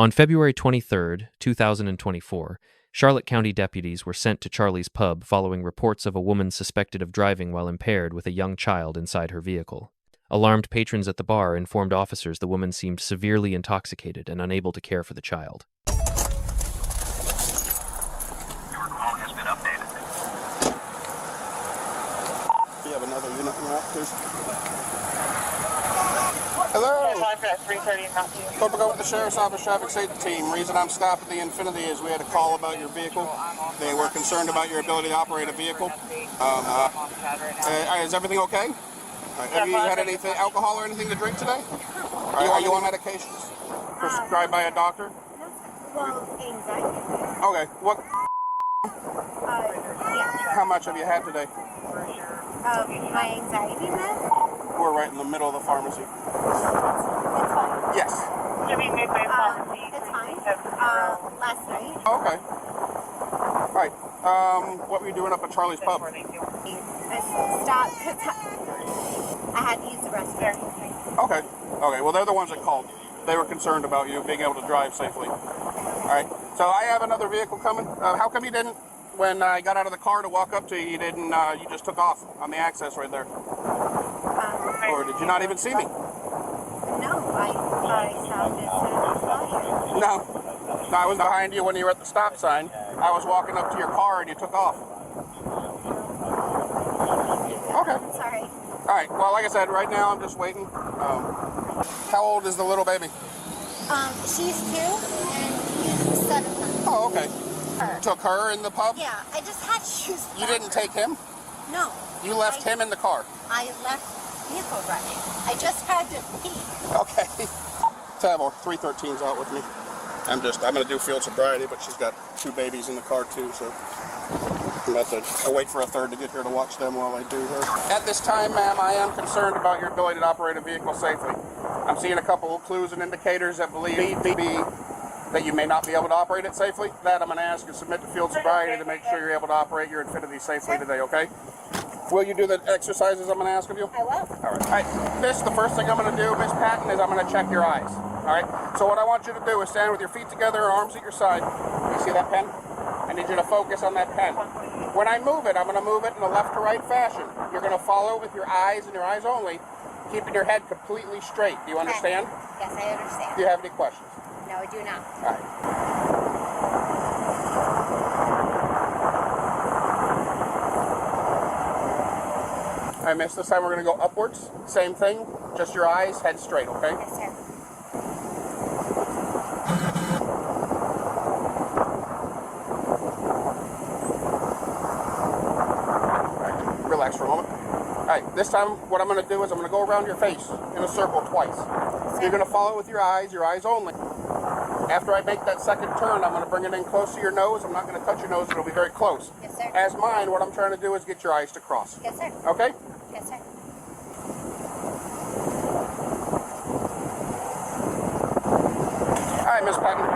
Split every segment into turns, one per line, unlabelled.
On February 23, 2024, Charlotte County deputies were sent to Charlie's Pub following reports of a woman suspected of driving while impaired with a young child inside her vehicle. Alarmed patrons at the bar informed officers the woman seemed severely intoxicated and unable to care for the child.
Your call has been updated.
Do you have another unit in that, please? Hello. Hope to go with the Sheriff's Office Traffic Safety Team. Reason I'm stopped at the Infinity is we had a call about your vehicle. They were concerned about your ability to operate a vehicle. Is everything okay? Right. Have you had anything, alcohol or anything to drink today? Are you on medications prescribed by a doctor?
Well, anxiety.
Okay. What?
Yeah.
How much have you had today?
My anxiety med?
We're right in the middle of the pharmacy.
It's fine.
Yes.
It's fine. Last night.
Okay. All right. What were you doing up at Charlie's Pub?
I stopped because I had to use the restroom.
Okay. Okay. Well, they're the ones that called. They were concerned about you being able to drive safely. All right. So I have another vehicle coming. How come you didn't, when I got out of the car to walk up to you, you didn't, you just took off on the access right there? Or did you not even see me?
No, I stopped as soon as I saw you.
No. No, I was behind you when you were at the stop sign. I was walking up to your car and you took off. Okay.
I'm sorry.
All right. Well, like I said, right now I'm just waiting. How old is the little baby?
She's 2 and he's 7 months.
Oh, okay.
Her.
Took her in the pub?
Yeah, I just had to use
You didn't take him?
No.
You left him in the car?
I left vehicle running. I just had to pee.
Okay. Tab 313's out with me. I'm going to do field sobriety, but she's got 2 babies in the car too, so I'll wait for a third to get here to watch them while I do her. At this time, ma'am, I am concerned about your ability to operate a vehicle safely. I'm seeing a couple of clues and indicators that believe that you may not be able to operate it safely. That I'm going to ask you to submit to field sobriety to make sure you're able to operate your Infinity safely today, okay? Will you do the exercises I'm going to ask of you?
I will.
All right. The first thing I'm going to do, Miss Patton, is I'm going to check your eyes. All right? So what I want you to do is stand with your feet together, arms at your side. You see that pen? I need you to focus on that pen. When I move it, I'm going to move it in a left to right fashion. You're going to follow it with your eyes and your eyes only, keeping your head completely straight. Do you understand?
Yes, I understand.
Do you have any questions?
No, I do not.
All right. All right, miss, this time we're going to go upwards. Same thing, just your eyes, head straight, okay?
Yes, sir.
Relax for a moment. All right, this time what I'm going to do is I'm going to go around your face in a circle twice. You're going to follow it with your eyes only. After I make that second turn, I'm going to bring it in close to your nose. I'm not going to touch your nose, it'll be very close.
Yes, sir.
As mine, what I'm trying to do is get your eyes to cross.
Yes, sir.
Okay?
Yes, sir.
All right, Miss Patton.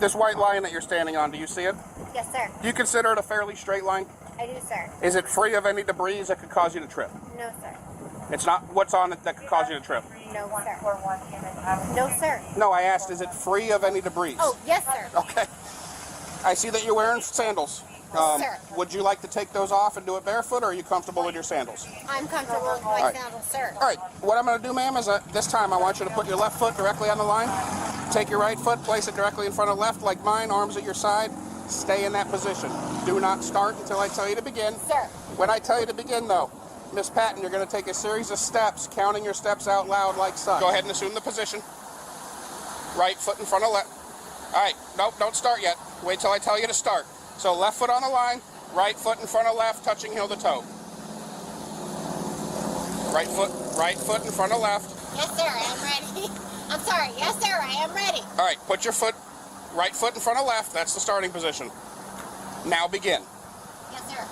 This white line that you're standing on, do you see it?
Yes, sir.
Do you consider it a fairly straight line?
I do, sir.
Is it free of any debris that could cause you to trip?
No, sir.
It's not what's on it that could cause you to trip?
No, sir. No, sir.
No, I asked, is it free of any debris?
Oh, yes, sir.
Okay. I see that you're wearing sandals.
Sir.
Would you like to take those off and do it barefoot, or are you comfortable in your sandals?
I'm comfortable with my
right.
sandals, sir.
All right. What I'm going to do, ma'am, is this time I want you to put your left foot directly on the line. Take your right foot, place it directly in front of left like mine, arms at your side. Stay in that position. Do not start until I tell you to begin.
Sir.
When I tell you to begin, though, Miss Patton, you're going to take a series of steps, counting your steps out loud like such. Go ahead and assume the position. Right foot in front of left. All right. Nope, don't start yet. Wait till I tell you to start. So left foot on the line, right foot in front of left, touching heel to toe. Right foot in front of left.
Yes, sir, I am ready. I'm sorry. Yes, sir, I am ready.
All right, put your right foot in front of left. That's the starting position. Now begin.
Yes, sir.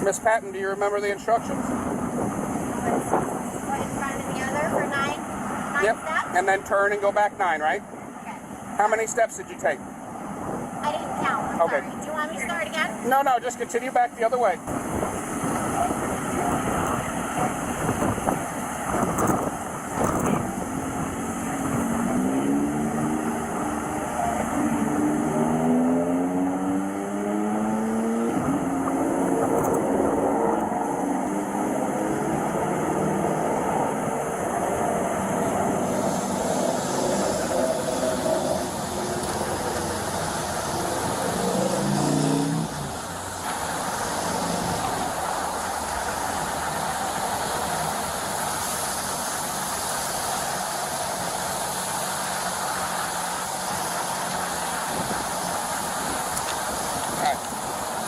Miss Patton, do you remember the instructions?
One in front of the other for nine
Yep.
steps?
And then turn and go back 9, right?
Okay.
How many steps did you take?
I didn't count. I'm
Okay.
sorry. Do you want me to start again?
No, just continue back the other way.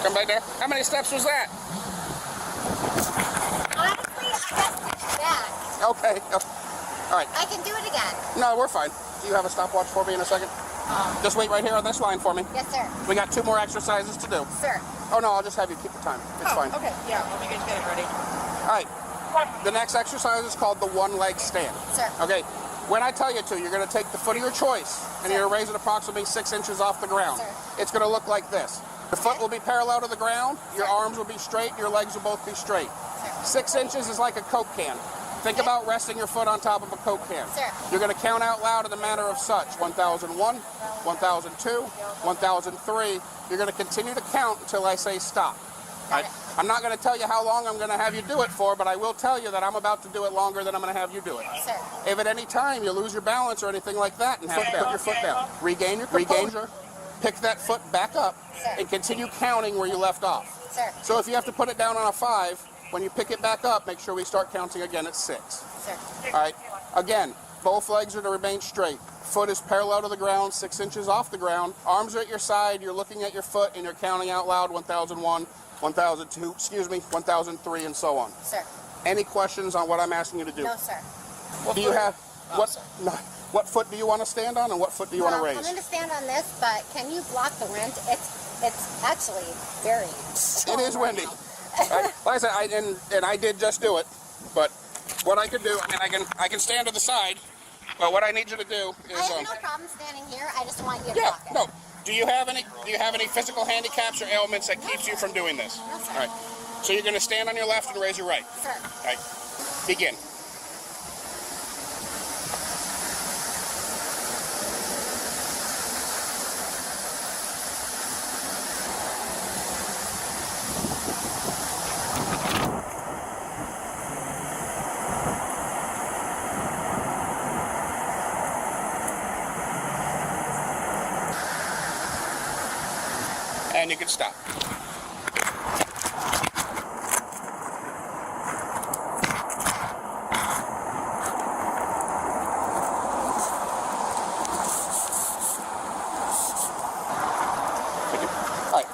Come back there. How many steps was that?
Honestly, I guess back.
Okay. All right.
I can do it again.
No, we're fine. Do you have a stopwatch for me in a second? Just wait right here on this line for me.
Yes, sir.
We got 2 more exercises to do.
Sir.
Oh, no, I'll just have you keep the time. It's fine.
Okay, yeah, let me get it ready.
All right. The next exercise is called the one-leg stand.
Sir.
Okay. When I tell you to, you're going to take the foot of your choice and you're going to raise it approximately 6 inches off the ground.
Sir.
It's going to look like this. The foot will be parallel to the ground, your arms will be straight, your legs will both be straight. 6 inches is like a Coke can. Think about resting your foot on top of a Coke can.
Sir.
You're going to count out loud in the manner of such. 1001, 1002, 1003. You're going to continue to count until I say stop.
Got it.
I'm not going to tell you how long I'm going to have you do it for, but I will tell you that I'm about to do it longer than I'm going to have you do it.
Sir.
If at any time you lose your balance or anything like that, and put your foot down. Regain your composure, pick that foot back up,
Sir.
and continue counting where you left off.
Sir.
So if you have to put it down on a 5, when you pick it back up, make sure we start counting again at 6.
Sir.
All right. Again, both legs are to remain straight. Foot is parallel to the ground, 6 inches off the ground. Arms are at your side. You're looking at your foot, and you're counting out loud 1001, 1002, 1003, and so on.
Sir.
Any questions on what I'm asking you to do?
No, sir.
Do you have what foot do you want to stand on, and what foot do you want to
I'm
raise?
going to stand on this, but can you block the wind? It's actually very strong.
It is windy.
right now.
Like I said, I did just do it, but what I could do, I can stand to the side, but what I need you to do is
I have no problem standing here. I just want you to
yeah,
block it.
no. Do you have any physical handicaps or ailments that keeps you from doing this?
No, sir.
All right. So you're going to stand on your left and raise your right.
Sir.
All right. Begin. And you can stop. All right.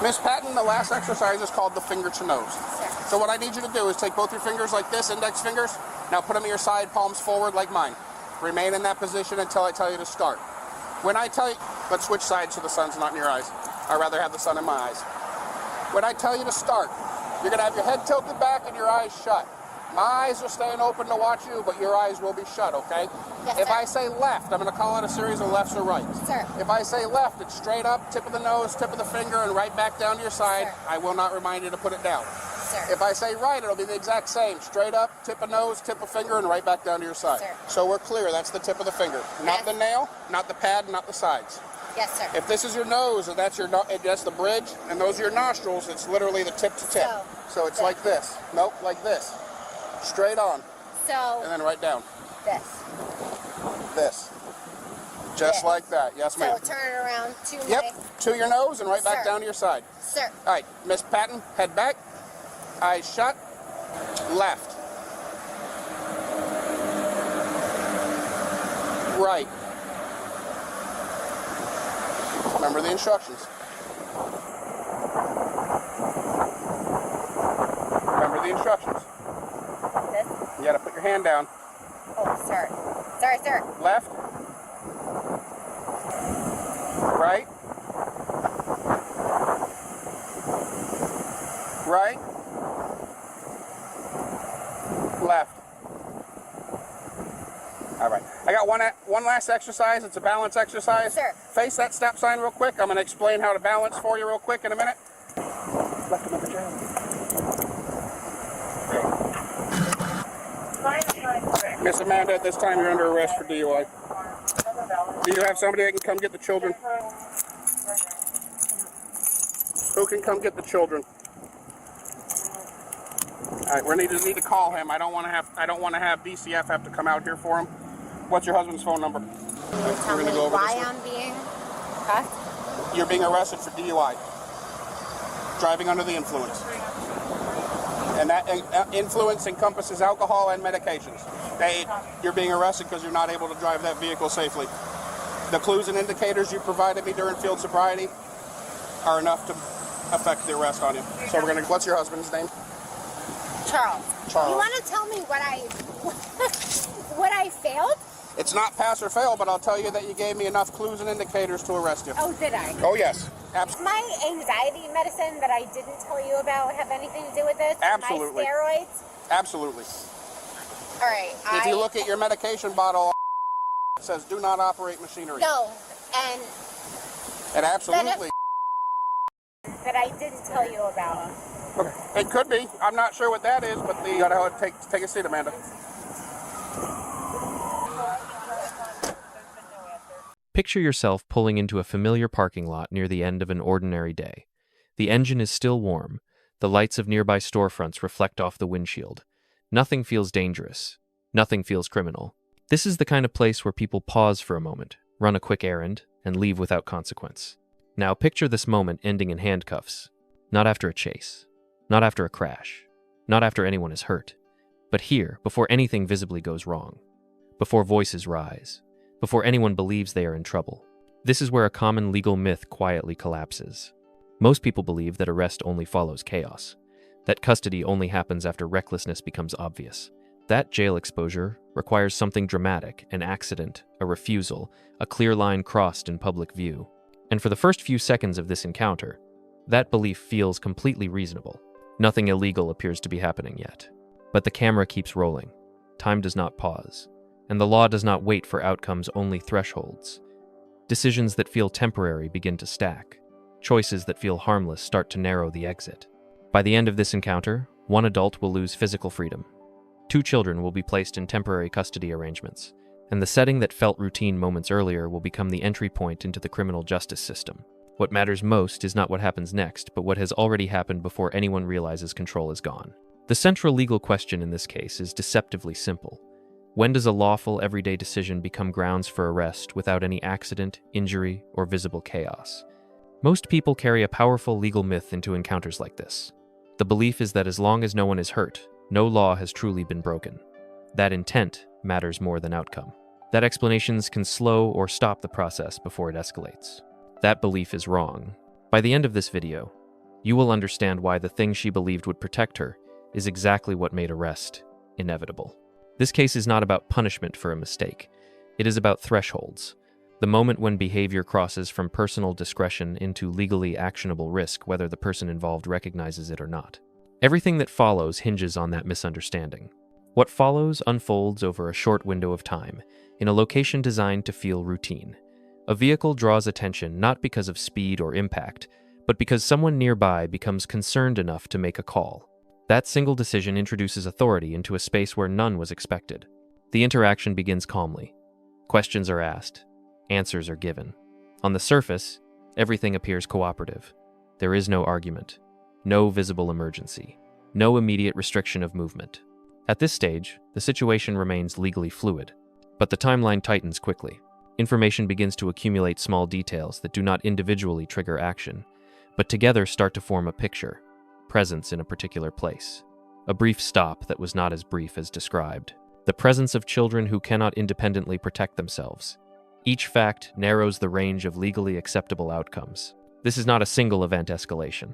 Miss Patton, the last exercise is called the finger to nose.
Sir.
So what I need you to do is take both your fingers like this, index fingers. Now put them at your side, palms forward like mine. Remain in that position until I tell you to start. When I tell you, let's switch sides so the sun's not in your eyes. I'd rather have the sun in my eyes. When I tell you to start, you're going to have your head tilted back and your eyes shut. My eyes are staying open to watch you, but your eyes will be shut, okay?
Yes,
if
sir.
I say left, I'm going to call it a series of lefts or rights.
Sir.
If I say left, it's straight up, tip of the nose, tip of the finger, and right back down to your side.
Sir.
I will not remind you to put it down.
Sir.
If I say right, it'll be the exact same. Straight up, tip of nose, tip of finger, and right back down to your side.
Sir.
So we're clear, that's the tip of the finger. Not
Yes.
the nail, not the pad, not the sides.
Yes, sir.
If this is your nose, and that's the bridge, and those are your nostrils, it's literally the tip to tip. So it's like this. Nope, like this. Straight on, and
So,
then right down.
this.
This. Just
This.
like that. Yes,
So,
ma'am.
turn it around to
Yep,
my...
to your nose and right back
Sir.
down to your side.
Sir.
All right, Miss Patton, head back, eyes shut, left, right. Remember the instructions. Remember the instructions.
This.
You gotta put your hand down.
Oh, sir. Sorry, sir.
Left, right, got one last exercise. It's a balance exercise.
Sure.
Face that stop sign real quick. I'm going to explain how to balance for you real quick in a minute. Left him at the jail. Miss Amanda, at this time you're under arrest for DUI. Do you have somebody that can come get the children? Who can come get the children? All right, we need to call him. I don't want to have BCF have to come out here for him. What's your husband's phone number?
Tell me why I'm being cuffed.
You're being arrested for DUI. Driving under the influence. And that influence encompasses alcohol and medications. You're being arrested because you're not able to drive that vehicle safely. The clues and indicators you provided me during field sobriety are enough to affect the arrest on you. So what's your husband's name?
Charles.
Charles.
You want to tell me what I failed?
It's not pass or fail, but I'll tell you that you gave me enough clues and indicators to arrest you.
Oh, did I?
Oh, yes. Absolutely.
My anxiety medicine that I didn't tell you about have anything to do with this?
Absolutely.
My steroids?
Absolutely.
All right.
If you look at your medication bottle, it says do not operate machinery.
No, and
It absolutely.
that I didn't tell you about.
Okay. It could be. I'm not sure what that is, but you gotta take a seat, Amanda.
Picture yourself pulling into a familiar parking lot near the end of an ordinary day. The engine is still warm. The lights of nearby storefronts reflect off the windshield. Nothing feels dangerous. Nothing feels criminal. This is the kind of place where people pause for a moment, run a quick errand, and leave without consequence. Now picture this moment ending in handcuffs. Not after a chase. Not after a crash. Not after anyone is hurt. But here, before anything visibly goes wrong. Before voices rise. Before anyone believes they are in trouble. This is where a common legal myth quietly collapses. Most people believe that arrest only follows chaos, that custody only happens after recklessness becomes obvious. That jail exposure requires something dramatic, an accident, a refusal, a clear line crossed in public view. And for the first few seconds of this encounter, that belief feels completely reasonable. Nothing illegal appears to be happening yet. But the camera keeps rolling. Time does not pause. And the law does not wait for outcomes, only thresholds. Decisions that feel temporary begin to stack. Choices that feel harmless start to narrow the exit. By the end of this encounter, one adult will lose physical freedom. 2 children will be placed in temporary custody arrangements, and the setting that felt routine moments earlier will become the entry point into the criminal justice system. What matters most is not what happens next, but what has already happened before anyone realizes control is gone. The central legal question in this case is deceptively simple. When does a lawful everyday decision become grounds for arrest without any accident, injury, or visible chaos? Most people carry a powerful legal myth into encounters like this. The belief is that as long as no one is hurt, no law has truly been broken. That intent matters more than outcome. That explanations can slow or stop the process before it escalates. That belief is wrong. By the end of this video, you will understand why the thing she believed would protect her is exactly what made arrest inevitable. This case is not about punishment for a mistake. It is about thresholds. The moment when behavior crosses from personal discretion into legally actionable risk, whether the person involved recognizes it or not. Everything that follows hinges on that misunderstanding. What follows unfolds over a short window of time, in a location designed to feel routine. A vehicle draws attention not because of speed or impact, but because someone nearby becomes concerned enough to make a call. That single decision introduces authority into a space where none was expected. The interaction begins calmly. Questions are asked. Answers are given. On the surface, everything appears cooperative. There is no argument. No visible emergency. No immediate restriction of movement. At this stage, the situation remains legally fluid. But the timeline tightens quickly. Information begins to accumulate small details that do not individually trigger action, but together start to form a picture. Presence in a particular place. A brief stop that was not as brief as described. The presence of children who cannot independently protect themselves. Each fact narrows the range of legally acceptable outcomes. This is not a single event escalation.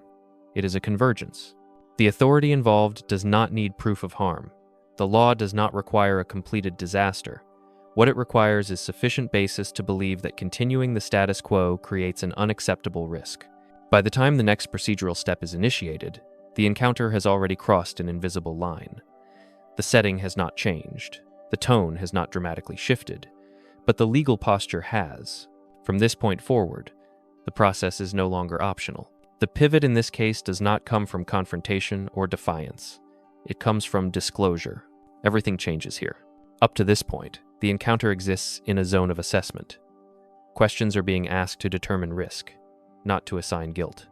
It is a convergence. The authority involved does not need proof of harm. The law does not require a completed disaster. What it requires is sufficient basis to believe that continuing the status quo creates an unacceptable risk. By the time the next procedural step is initiated, the encounter has already crossed an invisible line. The setting has not changed. The tone has not dramatically shifted. but the legal posture has. From this point forward, the process is no longer optional. The pivot in this case does not come from confrontation or defiance. It comes from disclosure. Everything changes here. Up to this point, the encounter exists in a zone of assessment. Questions are being asked to determine risk, not to assign guilt.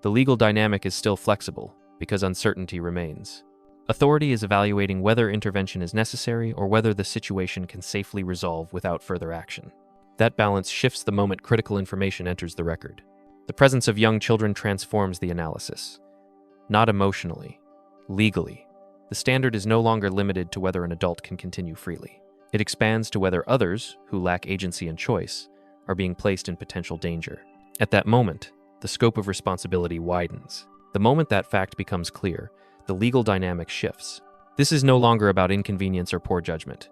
The legal dynamic is still flexible because uncertainty remains. Authority is evaluating whether intervention is necessary or whether the situation can safely resolve without further action. That balance shifts the moment critical information enters the record. The presence of young children transforms the analysis. Not emotionally, legally. The standard is no longer limited to whether an adult can continue freely. It expands to whether others, who lack agency and choice, are being placed in potential danger. At that moment, the scope of responsibility widens. The moment that fact becomes clear, the legal dynamic shifts. This is no longer about inconvenience or poor judgment.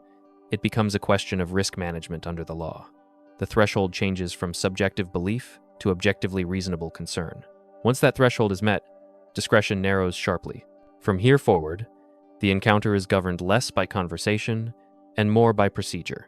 It becomes a question of risk management under the law. The threshold changes from subjective belief to objectively reasonable concern. Once that threshold is met, discretion narrows sharply. From here forward, the encounter is governed less by conversation and more by procedure.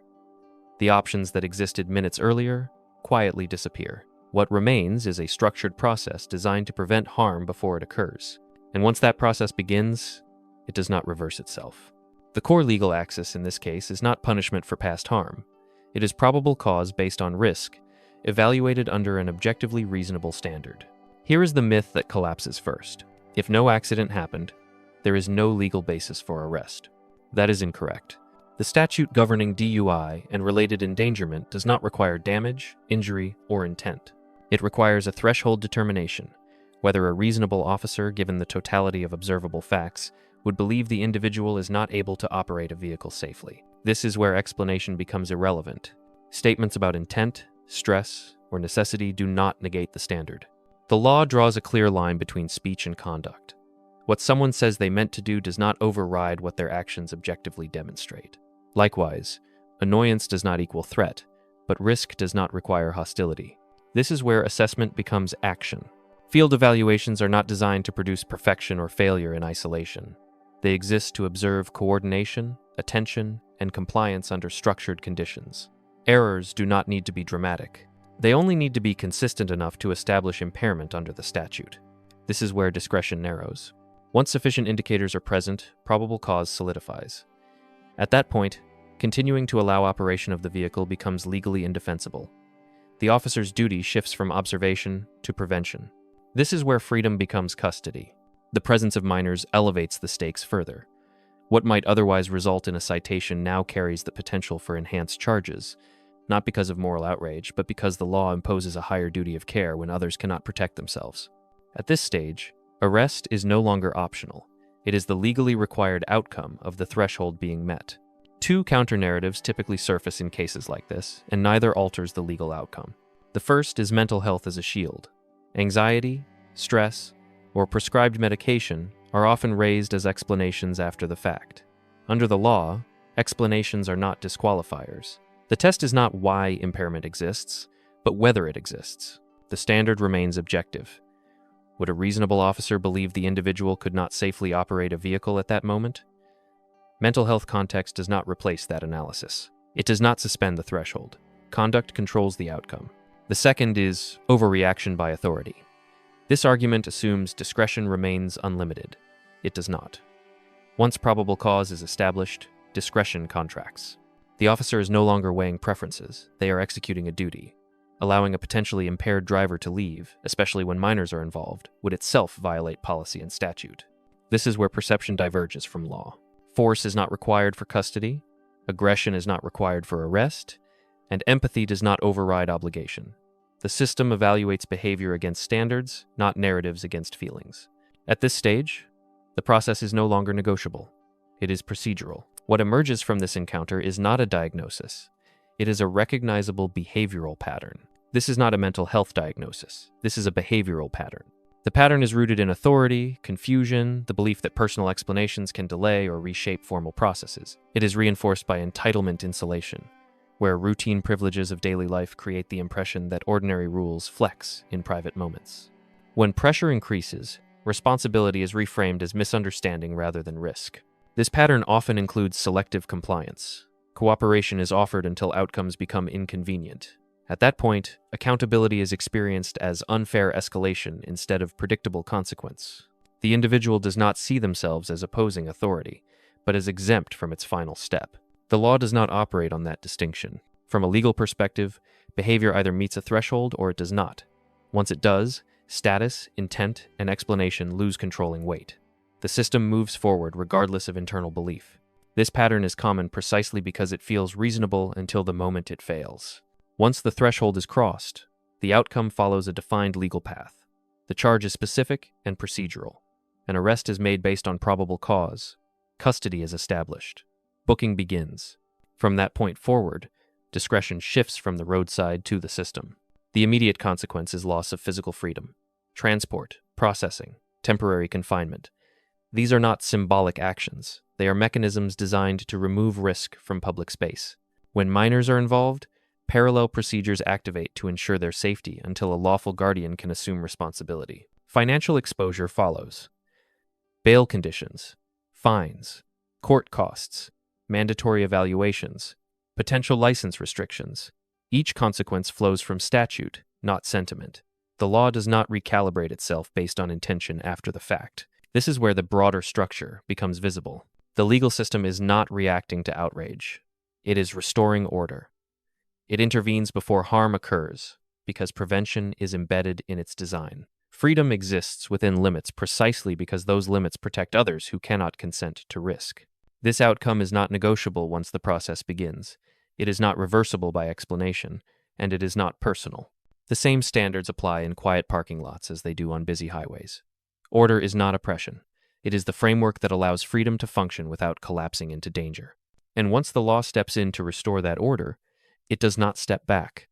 The options that existed minutes earlier quietly disappear. What remains is a structured process designed to prevent harm before it occurs. And once that process begins, it does not reverse itself. The core legal axis in this case is not punishment for past harm. It is probable cause based on risk, evaluated under an objectively reasonable standard. Here is the myth that collapses first. If no accident happened, there is no legal basis for arrest. That is incorrect. The statute governing DUI and related endangerment does not require damage, injury, or intent. It requires a threshold determination, whether a reasonable officer, given the totality of observable facts, would believe the individual is not able to operate a vehicle safely. This is where explanation becomes irrelevant. Statements about intent, stress, or necessity do not negate the standard. The law draws a clear line between speech and conduct. What someone says they meant to do does not override what their actions objectively demonstrate. Likewise, annoyance does not equal threat, but risk does not require hostility. This is where assessment becomes action. Field evaluations are not designed to produce perfection or failure in isolation. They exist to observe coordination, attention, and compliance under structured conditions. Errors do not need to be dramatic. They only need to be consistent enough to establish impairment under the statute. This is where discretion narrows. Once sufficient indicators are present, probable cause solidifies. At that point, continuing to allow operation of the vehicle becomes legally indefensible. The officer's duty shifts from observation to prevention. This is where freedom becomes custody. The presence of minors elevates the stakes further. What might otherwise result in a citation now carries the potential for enhanced charges, not because of moral outrage, but because the law imposes a higher duty of care when others cannot protect themselves. At this stage, arrest is no longer optional. It is the legally required outcome of the threshold being met. Two counter-narratives typically surface in cases like this, and neither alters the legal outcome. The first is mental health as a shield. Anxiety, stress, or prescribed medication are often raised as explanations after the fact. Under the law, explanations are not disqualifiers. The test is not why impairment exists, but whether it exists. The standard remains objective. Would a reasonable officer believe the individual could not safely operate a vehicle at that moment? Mental health context does not replace that analysis. It does not suspend the threshold. Conduct controls the outcome. The second is overreaction by authority. This argument assumes discretion remains unlimited. It does not. Once probable cause is established, discretion contracts. The officer is no longer weighing preferences. They are executing a duty. Allowing a potentially impaired driver to leave, especially when minors are involved, would itself violate policy and statute. This is where perception diverges from law. Force is not required for custody, aggression is not required for arrest, and empathy does not override obligation. The system evaluates behavior against standards, not narratives against feelings. At this stage, the process is no longer negotiable. It is procedural. What emerges from this encounter is not a diagnosis. It is a recognizable behavioral pattern. This is not a mental health diagnosis. This is a behavioral pattern. The pattern is rooted in authority, confusion, the belief that personal explanations can delay or reshape formal processes. It is reinforced by entitlement insulation, where routine privileges of daily life create the impression that ordinary rules flex in private moments. When pressure increases, responsibility is reframed as misunderstanding rather than risk. This pattern often includes selective compliance. Cooperation is offered until outcomes become inconvenient. At that point, accountability is experienced as unfair escalation instead of predictable consequence. The individual does not see themselves as opposing authority, but as exempt from its final step. The law does not operate on that distinction. From a legal perspective, behavior either meets a threshold or it does not. Once it does, status, intent, and explanation lose controlling weight. The system moves forward regardless of internal belief. This pattern is common precisely because it feels reasonable until the moment it fails. Once the threshold is crossed, the outcome follows a defined legal path. The charge is specific and procedural. An arrest is made based on probable cause. Custody is established. Booking begins. From that point forward, discretion shifts from the roadside to the system. The immediate consequence is loss of physical freedom. Transport, processing, temporary confinement. These are not symbolic actions. They are mechanisms designed to remove risk from public space. When minors are involved, parallel procedures activate to ensure their safety until a lawful guardian can assume responsibility. Financial exposure follows. Bail conditions, fines, court costs, mandatory evaluations, potential license restrictions. Each consequence flows from statute, not sentiment. The law does not recalibrate itself based on intention after the fact. This is where the broader structure becomes visible. The legal system is not reacting to outrage. It is restoring order. It intervenes before harm occurs, because prevention is embedded in its design. Freedom exists within limits precisely because those limits protect others who cannot consent to risk. This outcome is not negotiable once the process begins. It is not reversible by explanation, and it is not personal. The same standards apply in quiet parking lots as they do on busy highways. Order is not oppression. It is the framework that allows freedom to function without collapsing into danger. And once the law steps in to restore that order, it does not step back.